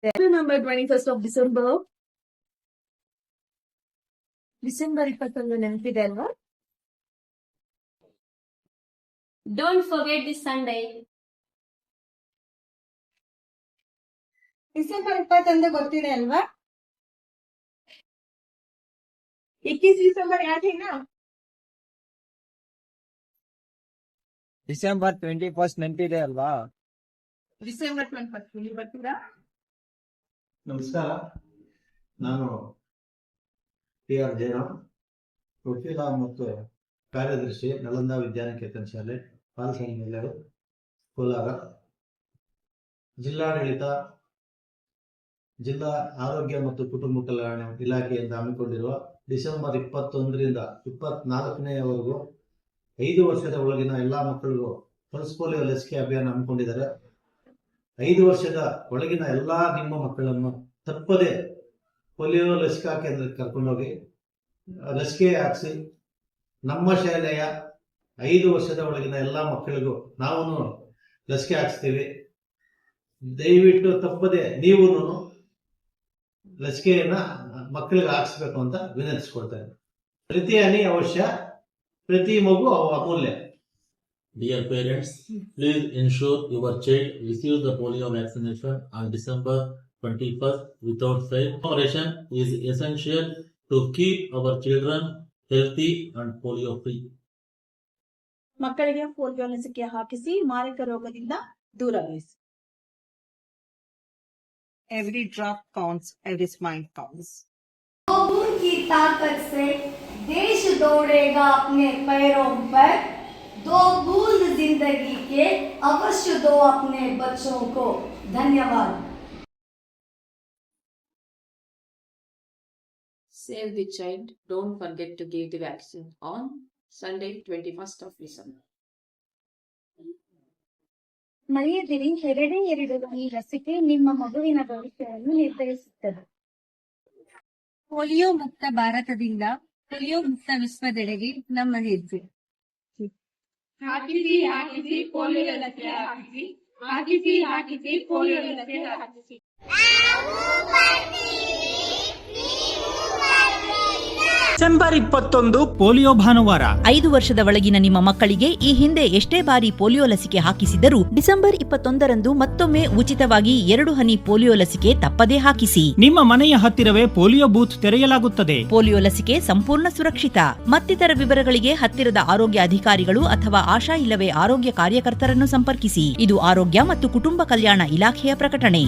Number 21st of December. December 21 ನೆನಪಿದೆ ಅಲ್ವಾ? Don't forget this Sunday. December 21 ಗೊತ್ತಿದೆ ಅಲ್ವಾ? 21 ಡಿಸೆಂಬರ್ ಯಾದ್ है ना? ಡಿಸೆಂಬರ್ 21 ನೆನಪಿದೆ ಅಲ್ವಾ? ಡಿಸೆಂಬರ್ 21 ಇಲ್ಲಿ ಬರ್ತೀರಾ? ನಮಸ್ಕಾರ, ನಾನು ಟಿ.ಆರ್. ಜಯರಾಮ್, ವಕೀಲ ಮತ್ತು ಕಾರ್ಯದರ್ಶಿ, ನಳಂದ ವಿದ್ಯಾನಿಕೇತನ ಶಾಲೆ, ಪಾಲ್ಸಂಗೇಲರು, ಕೋಲಾರ. ಜಿಲ್ಲಾಡಳಿತ, ಜಿಲ್ಲಾ ಆರೋಗ್ಯ ಮತ್ತು ಕುಟುಂಬ ಕಲ್ಯಾಣ ಇಲಾಖೆಯಿಂದ ಹಮ್ಮಿಕೊಂಡಿರುವ ಡಿಸೆಂಬರ್ 21ರಿಂದ 24ನೇವರೆಗೂ 5 ವರ್ಷದ ಒಳಗಿನ ಎಲ್ಲ ಮಕ್ಕಳಿಗೂ ಪಲ್ಸ್ ಪೋಲಿಯೋ ಲಸಿಕೆ ಅಭಿಯಾನ ಹಮ್ಮಿಕೊಂಡಿದ್ದಾರೆ. 5 ವರ್ಷದ ಒಳಗಿನ ಎಲ್ಲ ನಿಮ್ಮ ಮಕ್ಕಳನ್ನು ತಪ್ಪದೆ ಪೋಲಿಯೋ ಲಸಿಕಾ ಕೇಂದ್ರಕ್ಕೆ ಕರ್ಕೊಂಡೋಗಿ ಲಸಿಕೆ ಹಾಕಿಸಿ. ನಮ್ಮ ಶಾಲೆಯ 5 ವರ್ಷದ ಒಳಗಿನ ಎಲ್ಲ ಮಕ್ಕಳಿಗೂ ನಾವು ಲಸಿಕೆ ಹಾಕಿಸ್ತೀವಿ. ದಯವಿಟ್ಟು ತಪ್ಪದೆ ನೀವು ಲಸಿಕೆಯನ್ನ ಮಕ್ಕಳಿಗೆ ಹಾಕಿಸ್ಬೇಕು ಅಂತ ವಿನಂತಿಸ್ಕೊಳ್ತೇನೆ. ಪ್ರತಿ ಹನಿ ಅವಶ್ಯ, ಪ್ರತಿ ಮಗು ಅಮೂಲ್ಯ. Dear parents, please ensure your child receives the polio vaccination on December 21st without fail. Vaccination is essential to keep our children healthy and polio free. ಮಕ್ಕಳಿಗೆ ಪೋಲಿಯೋ ಲಸಿಕೆ ಹಾಕಿಸಿ ಮಾರಕ ರೋಗದಿಂದ ದೂರವಿರಿಸಿ. Every drop counts, every smile counts. लोगों की ताकत से देश दौड़ेगा अपने पैरों पर. 2 बूंद जिंदगी के अवश्य दो अपने बच्चों को. धन्यवाद. Save the child. Don't forget to give the vaccine on Sunday, 21st of December. ಮರೆಯದಿರಿ, 2 ಈ ಲಸಿಕೆ ನಿಮ್ಮ ಮಗುವಿನ ಭವಿಷ್ಯವನ್ನು ನಿರ್ಧರಿಸುತ್ತದೆ. ಪೋಲಿಯೋ ಮುಕ್ತ ಭಾರತದಿಂದ ಪೋಲಿಯೋ ಮುಕ್ತ ವಿಶ್ವದೆಡೆಗೆ ನಮ್ಮ ಹೆಜ್ಜೆ. ಹಾಕಿಸಿ ಪೋಲಿಯೋ ಲಸಿಕೆ ಹಾಕಿಸಿ ಪೋಲಿಯೋ ಲಸಿಕೆ ಹಾಕಿಸಿ. ಡಿಸೆಂಬರ್ 21 ಪೋಲಿಯೋ ಭಾನುವಾರ. 5 ವರ್ಷದ ಒಳಗಿನ ನಿಮ್ಮ ಮಕ್ಕಳಿಗೆ ಈ ಹಿಂದೆ ಎಷ್ಟೇ ಬಾರಿ ಪೋಲಿಯೋ ಲಸಿಕೆ ಹಾಕಿಸಿದರೂ ಡಿಸೆಂಬರ್ 21ರಂದು ಮತ್ತೊಮ್ಮೆ ಉಚಿತವಾಗಿ 2 ಹನಿ ಪೋಲಿಯೋ ಲಸಿಕೆ ತಪ್ಪದೇ ಹಾಕಿಸಿ. ನಿಮ್ಮ ಮನೆಯ ಹತ್ತಿರವೇ ಪೋಲಿಯೋ ಬೂತ್ ತೆರೆಯಲಾಗುತ್ತದೆ. ಪೋಲಿಯೋ ಲಸಿಕೆ ಸಂಪೂರ್ಣ ಸುರಕ್ಷಿತ. ಮತ್ತಿತರ ವಿವರಗಳಿಗೆ ಹತ್ತಿರದ ಆರೋಗ್ಯ ಅಧಿಕಾರಿಗಳು ಅಥವಾ ಆಶಾ ಇಲ್ಲವೇ ಆರೋಗ್ಯ ಕಾರ್ಯಕರ್ತರನ್ನು ಸಂಪರ್ಕಿಸಿ. ಇದು ಆರೋಗ್ಯ ಮತ್ತು ಕುಟುಂಬ ಕಲ್ಯಾಣ ಇಲಾಖೆಯ ಪ್ರಕಟಣೆ.